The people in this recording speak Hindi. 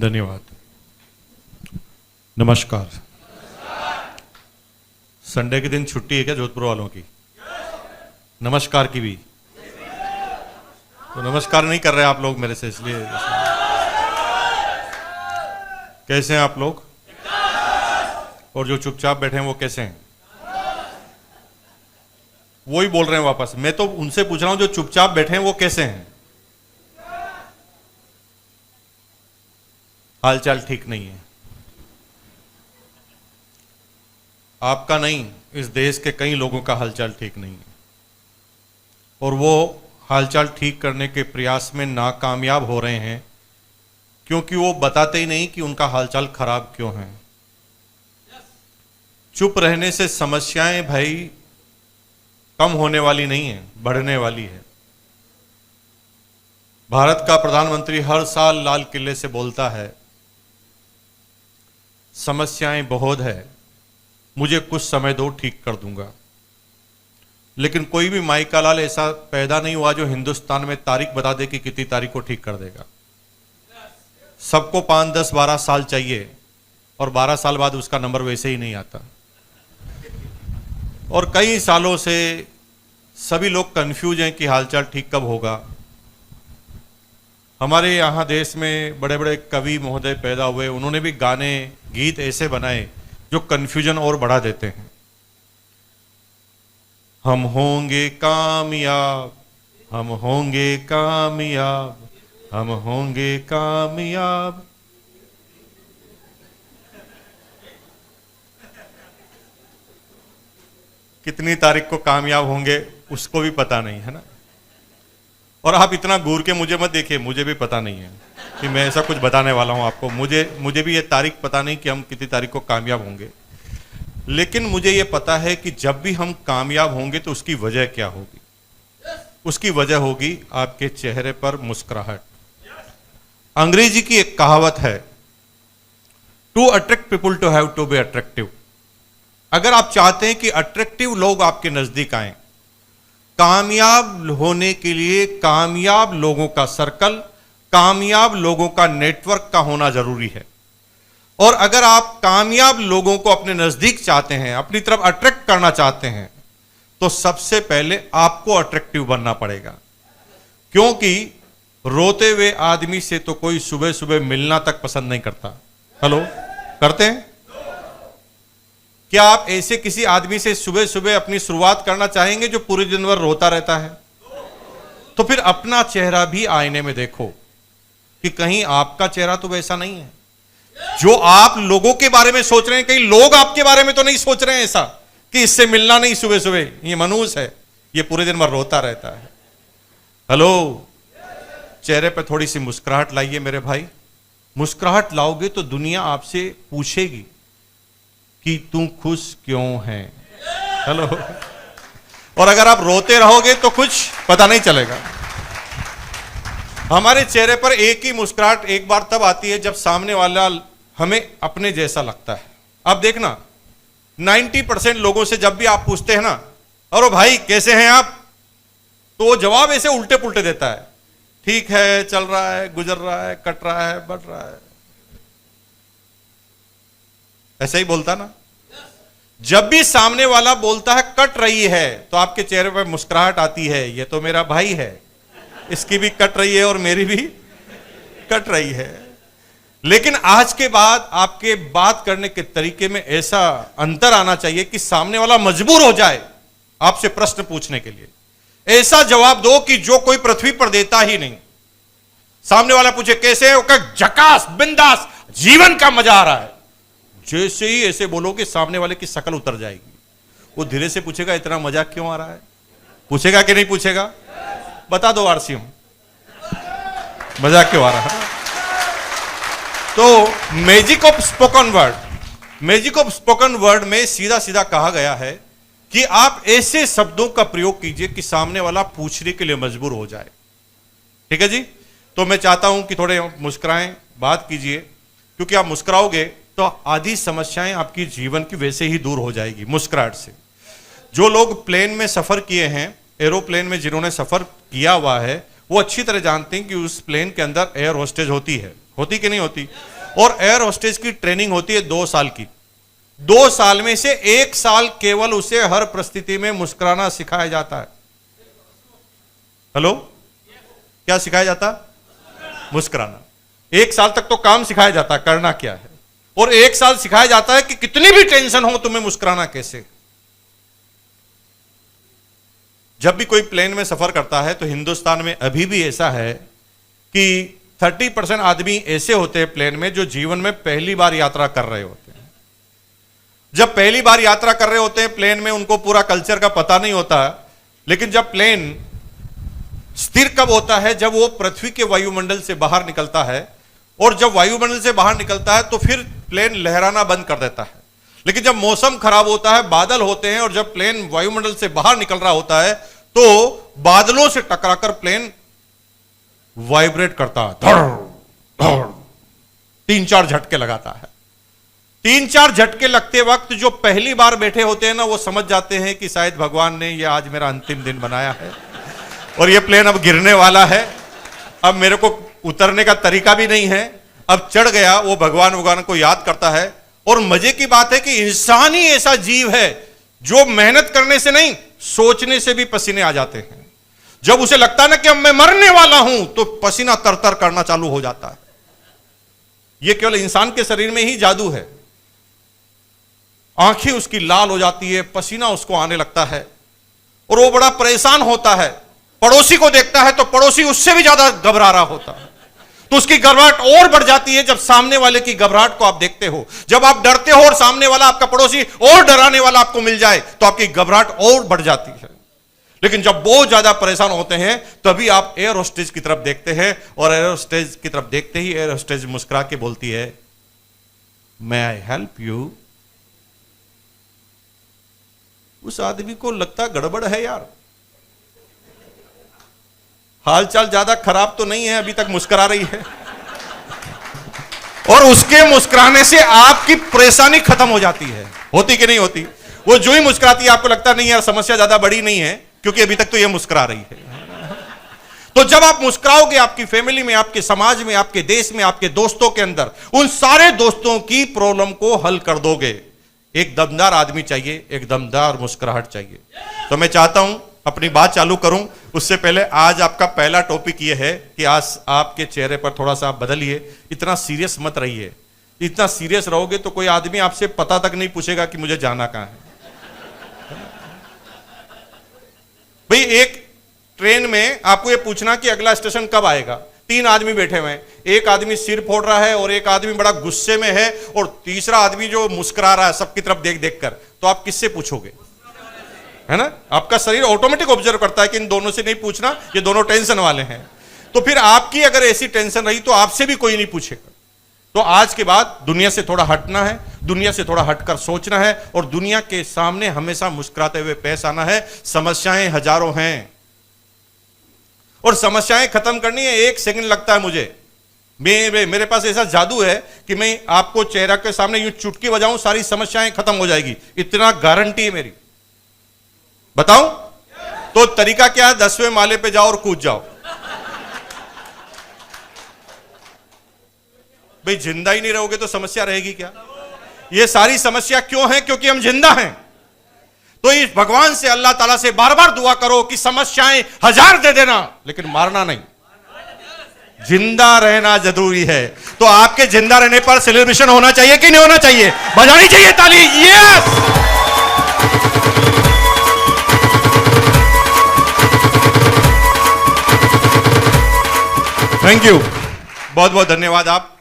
धन्यवाद। नमस्कार। संडे के दिन छुट्टी है क्या जोधपुर वालों की? नमस्कार की भी तो नमस्कार नहीं कर रहे आप लोग मेरे से, इसलिए। कैसे हैं आप लोग? और जो चुपचाप बैठे हैं वो कैसे हैं? वो ही बोल रहे हैं वापस। मैं तो उनसे पूछ रहा हूं जो चुपचाप बैठे हैं वो कैसे हैं? हालचाल ठीक नहीं है। आपका नहीं, इस देश के कई लोगों का हालचाल ठीक नहीं है, और वो हालचाल ठीक करने के प्रयास में नाकामयाब हो रहे हैं क्योंकि वो बताते ही नहीं कि उनका हालचाल खराब क्यों है। चुप रहने से समस्याएं भाई कम होने वाली नहीं है, बढ़ने वाली है। भारत का प्रधानमंत्री हर साल लाल किले से बोलता है समस्याएं बहुत है, मुझे कुछ समय दो, ठीक कर दूंगा। लेकिन कोई भी माई का लाल ऐसा पैदा नहीं हुआ जो हिंदुस्तान में तारीख बता दे कि कितनी तारीख को ठीक कर देगा। सबको 5, 10, 12 साल चाहिए, और 12 साल बाद उसका नंबर वैसे ही नहीं आता। और कई सालों से सभी लोग कंफ्यूज हैं कि हालचाल ठीक कब होगा। हमारे यहाँ देश में बड़े बड़े कवि महोदय पैदा हुए, उन्होंने भी गाने गीत ऐसे बनाए जो कंफ्यूजन और बढ़ा देते हैं। हम होंगे कामयाब, हम होंगे कामयाब, हम होंगे कामयाब। कितनी तारीख को कामयाब होंगे उसको भी पता नहीं है ना। और आप इतना घूर के मुझे मत देखिए, मुझे भी पता नहीं है कि मैं ऐसा कुछ बताने वाला हूं आपको। मुझे भी ये तारीख पता नहीं कि हम कितनी तारीख को कामयाब होंगे, लेकिन मुझे ये पता है कि जब भी हम कामयाब होंगे तो उसकी वजह क्या होगी। उसकी वजह होगी आपके चेहरे पर मुस्कुराहट। अंग्रेजी की एक कहावत है, to attract people to have to be attractive. अगर आप चाहते हैं कि अट्रैक्टिव लोग आपके नजदीक आए, कामयाब होने के लिए कामयाब लोगों का सर्कल, कामयाब लोगों का नेटवर्क का होना जरूरी है। और अगर आप कामयाब लोगों को अपने नजदीक चाहते हैं, अपनी तरफ अट्रैक्ट करना चाहते हैं, तो सबसे पहले आपको अट्रैक्टिव बनना पड़ेगा। क्योंकि रोते हुए आदमी से तो कोई सुबह सुबह मिलना तक पसंद नहीं करता। हेलो, करते हैं क्या आप ऐसे किसी आदमी से सुबह सुबह अपनी शुरुआत करना चाहेंगे जो पूरे दिन भर रोता रहता है? तो फिर अपना चेहरा भी आईने में देखो कि कहीं आपका चेहरा तो वैसा नहीं है जो आप लोगों के बारे में सोच रहे हैं। कहीं लोग आपके बारे में तो नहीं सोच रहे हैं ऐसा कि इससे मिलना नहीं सुबह सुबह, ये मनहूस है, ये पूरे दिन भर रोता रहता है। हेलो, चेहरे पे थोड़ी सी मुस्कुराहट लाइए मेरे भाई। मुस्कुराहट लाओगे तो दुनिया आपसे पूछेगी कि तू खुश क्यों है। हेलो, और अगर आप रोते रहोगे तो कुछ पता नहीं चलेगा। हमारे चेहरे पर एक ही मुस्कुराहट एक बार तब आती है जब सामने वाला हमें अपने जैसा लगता है। अब देखना, 90% लोगों से जब भी आप पूछते हैं ना, अरे भाई कैसे हैं आप, तो वो जवाब ऐसे उल्टे पुल्टे देता है, ठीक है, चल रहा है, गुजर रहा है, कट रहा है, बढ़ रहा है, ऐसे ही बोलता ना। जब भी सामने वाला बोलता है कट रही है, तो आपके चेहरे पर मुस्कुराहट आती है, ये तो मेरा भाई है, इसकी भी कट रही है और मेरी भी कट रही है। लेकिन आज के बाद आपके बात करने के तरीके में ऐसा अंतर आना चाहिए कि सामने वाला मजबूर हो जाए आपसे प्रश्न पूछने के लिए। ऐसा जवाब दो कि जो कोई पृथ्वी पर देता ही नहीं। सामने वाला पूछे कैसे है, वो कहे झकास, बिंदास, जीवन का मजा आ रहा है। जैसे ही ऐसे बोलोगे सामने वाले की शक्ल उतर जाएगी। वो धीरे से पूछेगा इतना मजा क्यों आ रहा है? पूछेगा कि नहीं पूछेगा? बता दो आरसीएम, मजा क्यों आ रहा है? तो magic of spoken word, magic of spoken word में सीधा सीधा कहा गया है कि आप ऐसे शब्दों का प्रयोग कीजिए कि सामने वाला पूछने के लिए मजबूर हो जाए। ठीक है जी? तो मैं चाहता हूं कि थोड़े मुस्कुराएं, बात कीजिए, क्योंकि आप मुस्कुराओगे तो आधी समस्याएं आपकी जीवन की वैसे ही दूर हो जाएगी मुस्कुराहट से। जो लोग प्लेन में सफर किए हैं, एरोप्लेन में जिन्होंने सफर किया हुआ है, वो अच्छी तरह जानते हैं कि उस प्लेन के अंदर एयर होस्टेज होती है, होती कि नहीं होती? और एयर होस्टेज की ट्रेनिंग होती है 2 साल की। 2 साल में से 1 साल केवल उसे हर परिस्थिति में मुस्कुराना सिखाया जाता है। हेलो, क्या सिखाया जाता? मुस्कुराना। 1 साल तक तो काम सिखाया जाता, करना क्या है, और 1 साल सिखाया जाता है कि कितनी भी टेंशन हो तुम्हें मुस्कुराना कैसे। जब भी कोई प्लेन में सफर करता है तो हिंदुस्तान में अभी भी ऐसा है कि 30% आदमी ऐसे होते हैं प्लेन में जो जीवन में पहली बार यात्रा कर रहे होते हैं। जब पहली बार यात्रा कर रहे होते हैं प्लेन में, उनको पूरा कल्चर का पता नहीं होता। लेकिन जब प्लेन स्थिर कब होता है? जब वो पृथ्वी के वायुमंडल से बाहर निकलता है, और जब वायुमंडल से बाहर निकलता है तो फिर प्लेन लहराना बंद कर देता है। लेकिन जब मौसम खराब होता है, बादल होते हैं, और जब प्लेन वायुमंडल से बाहर निकल रहा होता है तो बादलों से टकराकर प्लेन वाइब्रेट करता है, धड़ धड़ 3-4 झटके लगाता है। 3-4 झटके लगते वक्त जो पहली बार बैठे होते हैं ना, वो समझ जाते हैं कि शायद भगवान ने ये आज मेरा अंतिम दिन बनाया है और ये प्लेन अब गिरने वाला है, अब मेरे को उतरने का तरीका भी नहीं है, अब चढ़ गया। वो भगवान को याद करता है। और मजे की बात है कि इंसान ही ऐसा जीव है जो मेहनत करने से नहीं, सोचने से भी पसीने आ जाते हैं। जब उसे लगता है ना कि अब मैं मरने वाला हूं, तो पसीना तरतर करना चालू हो जाता है। यह केवल इंसान के शरीर में ही जादू है। आंखें उसकी लाल हो जाती है, पसीना उसको आने लगता है, और वो बड़ा परेशान होता है। पड़ोसी को देखता है तो पड़ोसी उससे भी ज्यादा घबरा रहा होता है, तो उसकी घबराहट और बढ़ जाती है जब सामने वाले की घबराहट को आप देखते हो। जब आप डरते हो और सामने वाला आपका पड़ोसी और डराने वाला आपको मिल जाए तो आपकी घबराहट और बढ़ जाती है। लेकिन जब बहुत ज्यादा परेशान होते हैं तभी आप एयर होस्टेज की तरफ देखते हैं, और एयर होस्टेज की तरफ देखते ही एयर होस्टेज मुस्कुरा के बोलती है, मे आई हेल्प यू। उस आदमी को लगता गड़बड़ है यार, हालचाल ज्यादा खराब तो नहीं है, अभी तक मुस्कुरा रही है, और उसके मुस्कुराने से आपकी परेशानी खत्म हो जाती है। होती कि नहीं होती? वो जो ही मुस्कुराती है आपको लगता नहीं यार समस्या ज्यादा बड़ी नहीं है, क्योंकि अभी तक तो ये मुस्कुरा रही है। तो जब आप मुस्कुराओगे, आपकी फैमिली में, आपके समाज में, आपके देश में, आपके दोस्तों के अंदर, उन सारे दोस्तों की प्रॉब्लम को हल कर दोगे। एक दमदार आदमी चाहिए, एक दमदार मुस्कुराहट चाहिए। तो मैं चाहता हूं अपनी बात चालू करूं, उससे पहले आज आपका पहला टॉपिक यह है कि आज आपके चेहरे पर थोड़ा सा आप बदलिए। इतना सीरियस मत रहिए। इतना सीरियस रहोगे तो कोई आदमी आपसे पता तक नहीं पूछेगा कि मुझे जाना कहां है। भाई, एक ट्रेन में आपको यह पूछना कि अगला स्टेशन कब आएगा, 3 आदमी बैठे हुए हैं, एक आदमी सिर फोड़ रहा है और एक आदमी बड़ा गुस्से में है और तीसरा आदमी जो मुस्कुरा रहा है सबकी तरफ देख देख कर, तो आप किससे पूछोगे? है ना, आपका शरीर ऑटोमेटिक ऑब्जर्व करता है कि इन दोनों से नहीं पूछना, ये दोनों टेंशन वाले हैं। तो फिर आपकी अगर ऐसी टेंशन रही तो आपसे भी कोई नहीं पूछेगा। तो आज के बाद दुनिया से थोड़ा हटना है, दुनिया से थोड़ा हटकर सोचना है, और दुनिया के सामने हमेशा मुस्कुराते हुए पेश आना है। समस्याएं हजारों हैं और समस्याएं खत्म करनी है 1 सेकंड लगता है मुझे। मेरे पास ऐसा जादू है कि मैं आपको चेहरा के सामने यूं चुटकी बजाऊं, सारी समस्याएं खत्म हो जाएगी, इतना गारंटी है मेरी। बताऊं? तो तरीका क्या है? 10वें माले पे जाओ और कूद जाओ। भाई, जिंदा ही नहीं रहोगे तो समस्या रहेगी क्या? ये सारी समस्या क्यों है? क्योंकि हम जिंदा हैं। तो इस भगवान से, अल्लाह ताला से बार बार दुआ करो कि समस्याएं 1000 दे देना, लेकिन मारना नहीं, जिंदा रहना जरूरी है। तो आपके जिंदा रहने पर सेलिब्रेशन होना चाहिए कि नहीं होना चाहिए? बजानी चाहिए ताली। यस, थैंक यू, बहुत बहुत धन्यवाद। आप